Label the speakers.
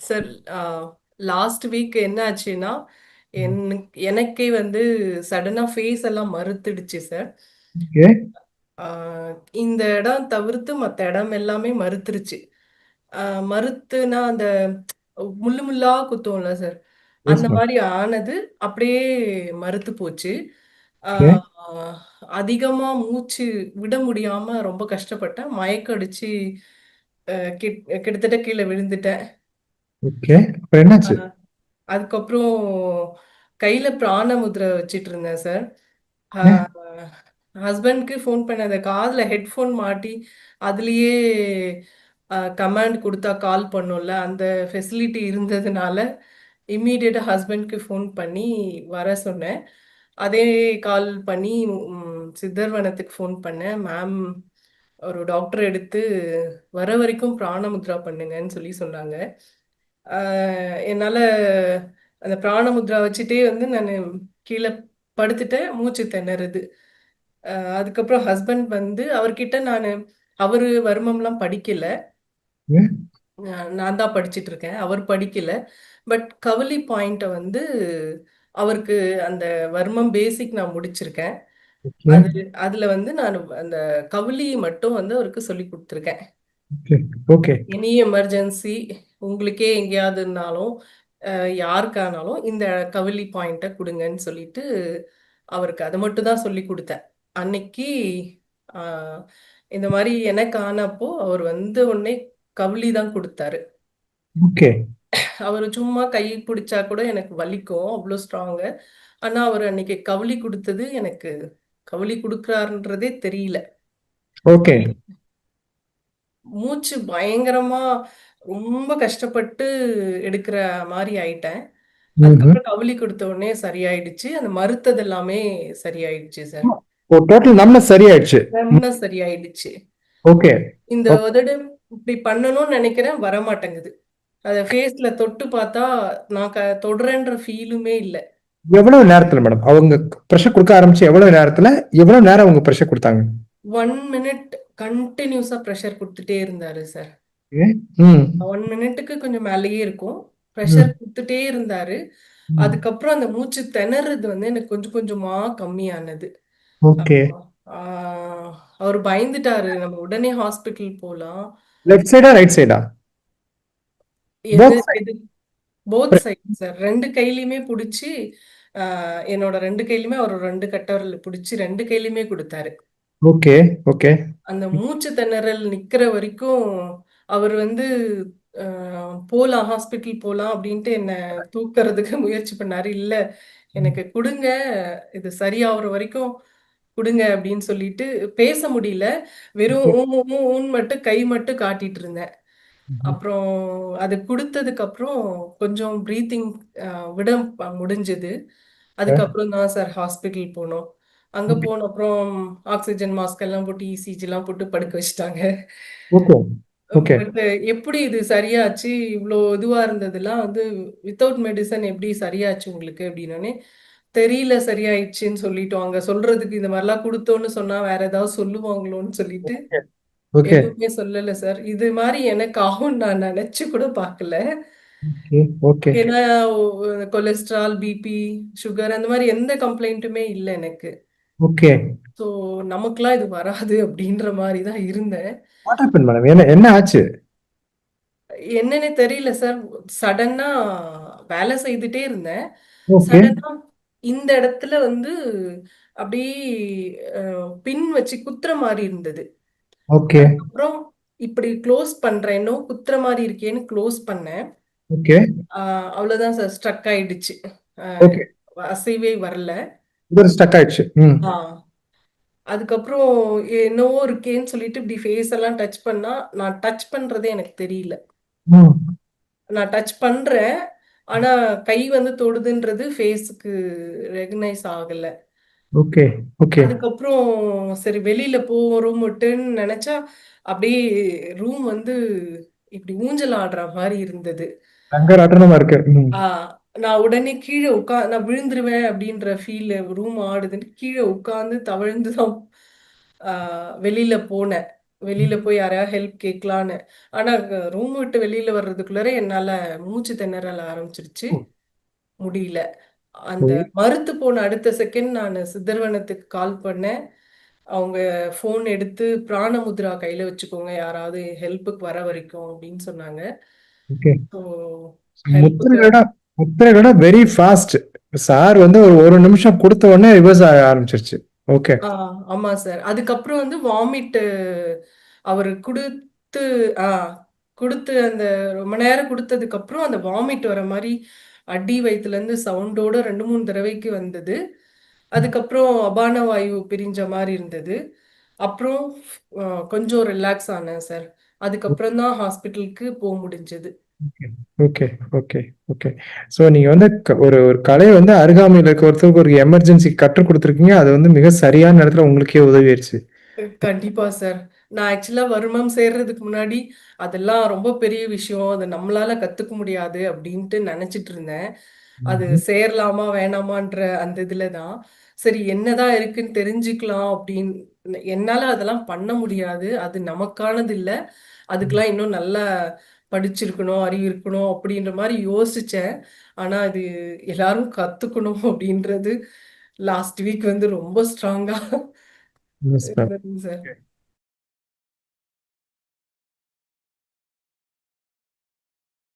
Speaker 1: Sir, last week என்ன ஆச்சுன்னா, எனக்கே வந்து சடனா ஃபேஸ் எல்லாம் மறுத்துடுச்சு சார்.
Speaker 2: ஓகே.
Speaker 1: ஆ, இந்த இடம் தவிர்த்து மற்ற இடம் எல்லாமே மறுத்துருச்சு. ஆ, மறுத்துனா அந்த முள்ளு முள்ளா குத்தும்ல சார்,
Speaker 2: எஸ்
Speaker 1: அந்த
Speaker 2: மேம்.
Speaker 1: மாதிரி ஆனது அப்படியே மறுத்து போச்சு. ஆ,
Speaker 2: ஓகே.
Speaker 1: அதிகமா மூச்சு விட முடியாம ரொம்ப கஷ்டப்பட்டேன். மயக்கம் அடிச்சு கிட்டத்தட்ட கீழே விழுந்துட்டேன்.
Speaker 2: ஓகே. அப்புறம் என்னாச்சு?
Speaker 1: அதுக்கப்புறம் கையில பிராண முத்ரை வச்சிட்டு இருந்தேன் சார்.
Speaker 2: ஏ.
Speaker 1: ஹஸ்பண்ட்க்கு ஃபோன் பண்ண அந்த காதுல ஹெட்ஃபோன் மாட்டி அதுலயே கமாண்ட் கொடுத்தா கால் பண்ணும்ல, அந்த ஃபெசிலிட்டி இருந்ததுனால இம்மீடியட்டா ஹஸ்பண்ட்க்கு ஃபோன் பண்ணி வர சொன்னேன். அதே கால் பண்ணி சித்தர்வனத்துக்கு ஃபோன் பண்ணேன். மேம் ஒரு டாக்டர் எடுத்து வர வரைக்கும் பிராணமுத்ரா பண்ணுங்கன்னு சொல்லி சொன்னாங்க. என்னால் அந்த பிராணமுத்ரா வச்சுட்டே வந்து நான் கீழே படுத்துட்டேன். மூச்சு திணறுது. அதுக்கப்புறம் ஹஸ்பண்ட் வந்து அவர்கிட்ட நான் அவரு வர்மம்லாம் படிக்கல.
Speaker 2: ஏ.
Speaker 1: நான் தான் படிச்சிட்டு இருக்கேன். அவர் படிக்கல. பட் கவலி பாயிண்ட்டை வந்து அவருக்கு அந்த வர்மம் பேசிக் நான் முடிச்சிருக்கேன்.
Speaker 2: ஓகே.
Speaker 1: அது அதுல வந்து நான் அந்த கவுளி மட்டும் வந்து அவருக்கு சொல்லி கொடுத்துருக்கேன்.
Speaker 2: ஓகே. ஓகே.
Speaker 1: எனி எமர்ஜென்சி உங்களுக்கே எங்கேயாவதுனாலும் யாருக்கானாலும் இந்த கவிலி பாயிண்ட்டை கொடுங்கன்னு சொல்லிட்டு அவருக்கு அதை மட்டும் தான் சொல்லி கொடுத்தேன் அன்னைக்கு. ஆஹ், இந்த மாதிரி எனக்கு ஆனப்போ அவர் வந்து உடனே கவிலி தான் கொடுத்தாரு.
Speaker 2: ஓகே.
Speaker 1: அவர் சும்மா கை பிடிச்சா கூட எனக்கு வலிக்கும், அவ்வளோ ஸ்ட்ராங்கு. ஆனா அவர் அன்னைக்கு கவுளி கொடுத்தது எனக்கு கவுளி கொடுக்குறாருன்றதே தெரியல.
Speaker 2: ஓகே.
Speaker 1: மூச்சு பயங்கரமா ரொம்ப கஷ்டப்பட்டு எடுக்கிற மாதிரி ஆயிட்டேன்.
Speaker 2: ம்ஹ்ம்.
Speaker 1: அதுக்கப்புறம் கவுளி கொடுத்த உடனே சரியாயிடுச்சு. அந்த மருத்தது எல்லாமே சரியாயிடுச்சு சார்.
Speaker 2: ஓ, டோட்டல் நம்னஸ் சரியாயிடுச்சு. ம்.
Speaker 1: நல்லா சரியாயிடுச்சு.
Speaker 2: ஓகே.
Speaker 1: இந்த
Speaker 2: ஓகே.
Speaker 1: உதடு இப்படி பண்ணணும்னு நினைக்கிறேன், வரமாட்டேங்குது. அதை ஃபேஸ்ல தொட்டு பார்த்தா நான் தொடுறேன்ற ஃபீலுமே இல்லை.
Speaker 2: எவ்வளவு நேரத்துல மேடம் அவங்க ப்ரெஷர் கொடுக்க ஆரம்பிச்சு எவ்வளவு நேரத்துல எவ்வளவு நேரம் அவங்க ப்ரெஷர் கொடுத்தாங்க?
Speaker 1: 1 மினிட் கண்டினியூஸா ப்ரெஷர் கொடுத்துட்டே இருந்தாரு சார்.
Speaker 2: ஓகே. ம்.
Speaker 1: 1 மினிட்டுக்கு கொஞ்சம் மேலேயே இருக்கும். ப்ரெஷர்
Speaker 2: ம்.
Speaker 1: கொடுத்துட்டே இருந்தாரு.
Speaker 2: ம்.
Speaker 1: அதுக்கப்புறம் அந்த மூச்சு திணறது வந்து எனக்கு கொஞ்சம் கொஞ்சமா கம்மியானது.
Speaker 2: ஓகே.
Speaker 1: ஆஹ் அவர் பயந்துட்டாரு, நம்ம உடனே ஹாஸ்பிட்டல் போலாம்.
Speaker 2: லெஃப்ட் சைடா ரைட் சைடா?
Speaker 1: எது
Speaker 2: போத் சைடு.
Speaker 1: எது போத் சைட் சார். ரெண்டு கையிலயுமே பிடிச்சி, என்னோட ரெண்டு கையிலுமே அவர் ரெண்டு கட்டவரில் பிடிச்சி ரெண்டு கையிலுமே கொடுத்தாரு.
Speaker 2: ஓகே. ஓகே.
Speaker 1: அந்த மூச்சு திணறல் நிக்கிற வரைக்கும் அவர் வந்து போலாம் ஹாஸ்பிட்டல் போலாம் அப்படின்ட்டு என்ன தூக்கறதுக்கு முயற்சி பண்ணாரு. இல்ல, எனக்கு கொடுங்க, இது சரியாகிற வரைக்கும் கொடுங்க அப்படின்னு சொல்லிட்டு பேச முடியல. வெறும்
Speaker 2: ஓகே.
Speaker 1: ஊ ஊ, ஊன்னு மட்டும் கை மட்டும் காட்டிட்டு இருந்தேன். அப்புறம் அது கொடுத்ததுக்கு அப்புறம் கொஞ்சம் ப்ரீத்திங் விட முடிஞ்சது. அதுக்கப்புறம் தான் சார் ஹாஸ்பிட்டல் போனோம். அங்க
Speaker 2: ஓகே.
Speaker 1: போன அப்புறம் ஆக்சிஜன் மாஸ்க் எல்லாம் போட்டு இசிஜி எல்லாம் போட்டு படுக்க வச்சுட்டாங்க.
Speaker 2: ஓகே. ஓகே.
Speaker 1: பட் எப்படி இது சரியாச்சு, இவ்வளோ இதுவா இருந்ததெல்லாம் வந்து வித்தவுட் மெடிசன் எப்படி சரியாச்சு உங்களுக்கு அப்படின்னோடனே, தெரியல சரியாயிடுச்சுன்னு சொல்லிட்டோம். அங்க சொல்றதுக்கு இந்த மாதிரிலாம் கொடுத்தோன்னு சொன்னா வேற ஏதாவது சொல்லுவாங்களோன்னு சொல்லிட்டு
Speaker 2: ஓகே.
Speaker 1: எதுவுமே சொல்லல சார். இது மாதிரி எனக்கு ஆகும் நான் நினைச்சு கூட பார்க்கல.
Speaker 2: ஓகே. ஓகே.
Speaker 1: ஏன்னா கொலஸ்ட்ரால், பிபி, சுகர் அந்த மாதிரி எந்த கம்ப்ளைண்ட்டுமே இல்லை எனக்கு.
Speaker 2: ஓகே.
Speaker 1: ஸோ நமக்குலாம் இது வராது அப்படின்ற மாதிரி தான் இருந்தேன்.
Speaker 2: What happen madam? என்ன என்ன ஆச்சு?
Speaker 1: என்னன்னே தெரியல சார். சடனா வேலை செய்துட்டே இருந்தேன்.
Speaker 2: ஓகே.
Speaker 1: சடனா இந்த இடத்துல வந்து அப்படியே பின் வச்சு குத்துற மாதிரி இருந்தது.
Speaker 2: ஓகே.
Speaker 1: அதுக்கப்புறம் இப்படி க்ளோஸ் பண்றேனோ குத்துற மாதிரி இருக்கேன்னு க்ளோஸ் பண்ணேன்.
Speaker 2: ஓகே.
Speaker 1: அவ்வளவுதான் சார், ஸ்ட்ரக் ஆயிடுச்சு. ஆஹ்
Speaker 2: ஓகே.
Speaker 1: அசைவே வரல.
Speaker 2: இது ஸ்டக் ஆயிடுச்சு. ம்.
Speaker 1: ஆ, அதுக்கப்புறம் என்னவோ இருக்கேன்னு சொல்லிட்டு இப்படி ஃபேஸ் எல்லாம் டச் பண்ணா, நான் டச் பண்றதே எனக்கு தெரியல.
Speaker 2: ம்.
Speaker 1: நான் டச் பண்றேன், ஆனா கை வந்து தொடுதுன்றது ஃபேஸுக்கு ரெகனைஸ் ஆகல.
Speaker 2: ஓகே. ஓகே.
Speaker 1: அதுக்கப்புறம் சரி வெளியில போவோம் ரூம் விட்டுன்னு நினைச்சா, அப்படியே ரூம் வந்து இப்படி ஊஞ்சல் ஆடுற மாதிரி இருந்தது.
Speaker 2: அங்க ரட்டனமா இருக்கு. ம்.
Speaker 1: ஆ, நான் உடனே கீழே நான் விழுந்துருவேன் அப்படின்ற ஃபீல், ரூம் ஆடுதுன்னு கீழே உட்காந்து தவழ்ந்து தான் வெளியில போனேன். வெளியில போய் யாரையா ஹெல்ப் கேட்கலான்னு. ஆனா ரூம் விட்டு வெளியில வர்றதுக்குள்ளரே என்னால மூச்சு திணறல் ஆரம்பிச்சிருச்சு.
Speaker 2: ஓ,
Speaker 1: முடியல. அந்த
Speaker 2: சரி.
Speaker 1: மறுத்து போன அடுத்த செகண்ட் நான் சித்தர்வனத்துக்கு கால் பண்ணேன். அவங்க ஃபோன் எடுத்து பிராணமுத்ரா கையில வச்சுக்கோங்க, யாராவது ஹெல்ப்புக்கு வர வரைக்கும் அப்படின்னு சொன்னாங்க.
Speaker 2: ஓகே.
Speaker 1: ஸோ ஹெல்ப்புக்கு.
Speaker 2: முத்திரையோட முத்திரையோட வெரி ஃபாஸ்ட். சார் வந்து ஒரு ஒரு நிமிஷம் கொடுத்த உடனே ரிவர்ஸ் ஆக ஆரம்பிச்சிருச்சு. ஓகே.
Speaker 1: ஆ, ஆமா சார். அதுக்கப்புறம் வந்து வாமிட் அவரு குடுத்து ஆ குடுத்து அந்த ரொம்ப நேரம் குடுத்ததுக்கு அப்புறம் அந்த வாமிட் வர மாரி அடி வயித்துல இருந்து சவுண்டோட 2, 3 தடவைக்கு வந்தது. அதுக்கப்புறம் அபான வாயு பிரிஞ்ச மாரி இருந்தது. அப்புறம் அ கொஞ்சம் ரிலாக்ஸ் ஆனேன் சார். அதுக்கப்புறம் தான் ஹாஸ்பிட்டலுக்கு முடிஞ்சது.
Speaker 2: ஓகே. ஓகே. ஓகே. ஸோ நீங்க வந்து ஒரு ஒரு கலைய வந்து அருகாமையில இருக்க ஒருத்தருக்கு ஒரு எமர்ஜென்சி கற்றுக் குடுத்துருக்கீங்க. அது வந்து மிக சரியான நேரத்துல உங்களுக்கே உதவிருச்சு.
Speaker 1: கண்டிப்பா சார். நான் ஆக்சுவலா வருமம் சேர்றதுக்கு முன்னாடி, அதெல்லாம் ரொம்ப பெரிய விஷயம். அத நம்மளால கத்துக்க முடியாது அப்டின்ட்டு நெனச்சிட்டு இருந்தேன். அது
Speaker 2: ம்ஹ்ம்.
Speaker 1: சேரலாமா, வேணாமான்ற அந்த இதுல தான். சரி என்னதான் இருக்குன்னு தெரிஞ்சுக்கலாம் அப்டின்னு என்னால அதெல்லாம் பண்ண முடியாது. அது நமக்கானது இல்ல. அதுக்கெல்லாம் இன்னும் நல்லா படிச்சிருக்கணும், அறிவு இருக்கணும் அப்டின்ற மாரி யோசிச்சேன். ஆனா அது எல்லாரும் கத்துக்கணும் அப்டின்றது லாஸ்ட் வீக் வந்து ரொம்ப ஸ்ட்ராங்கா
Speaker 2: எஸ் மேம்.
Speaker 1: இருந்ததுங்க சார்.